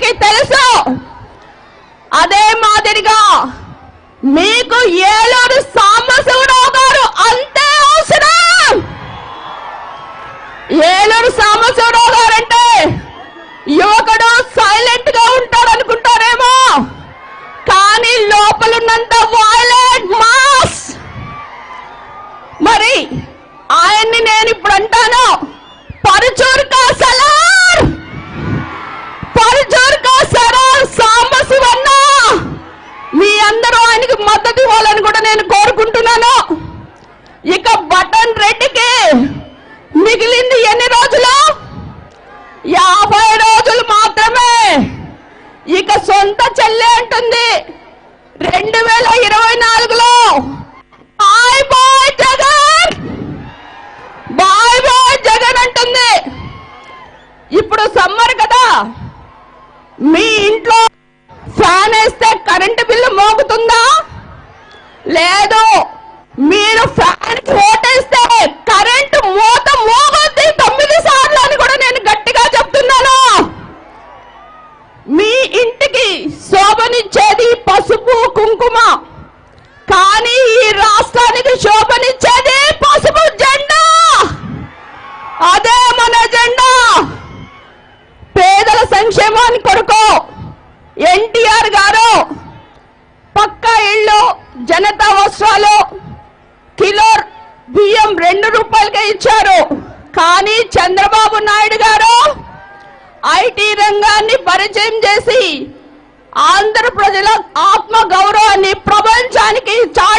అందరికీ తెలుసు. అదే మాదిరిగా మీకు ఏలూరు సాంబశివరావు గారు అంతే అవసరం. ఏలూరు సాంబశివరావు గారు అంటే యువకుడు, సైలెంట్ గా ఉంటారనుకుంటారేమో, కానీ లోపలున్నంత వైలెంట్ మాస్. మరి ఆయన్ని నేను ఇప్పుడు అంటాను, పరుచూరు కా సలార్, పరుచూరు కా సలార్ సాంబశివన్న. మీ అందరూ ఆయనకి మద్దతు ఇవ్వాలని కూడా నేను కోరుకుంటున్నాను. ఇక బటన్ రెడ్డికి మిగిలింది ఎన్ని రోజులు? 50 రోజులు మాత్రమే. ఇక సొంత చెల్లె అంటుంది 2024లో bye bye Jagan, bye bye Jagan అంటుంది. ఇప్పుడు సమ్మర్ కదా, మీ ఇంట్లో ఫ్యాన్ వేస్తే కరెంటు బిల్లు మోగుతుందా? లేదు. మీరు ఫ్యాన్ ఓటేస్తే కరెంటు మోత మోగుద్ది 9 సార్లు అని కూడా నేను గట్టిగా చెప్తున్నాను. మీ ఇంటికి శోభనిచ్చేది పసుపు కుంకుమ, కానీ ఈ రాష్ట్రానికి శోభనిచ్చేది పసుపు జెండా. అదే మన జెండా. పేదల సంక్షేమాన్ని కొరకు ఎన్టీఆర్ గారు పక్కా ఇళ్ళు, జనతా వస్త్రాలు, కిలో బియ్యం 2 రూపాయలకే ఇచ్చారు. కానీ చంద్రబాబు నాయుడు గారు ఐటీ రంగాన్ని పరిచయం చేసి ఆంధ్ర ప్రజల ఆత్మ గౌరవాన్ని ప్రపంచానికి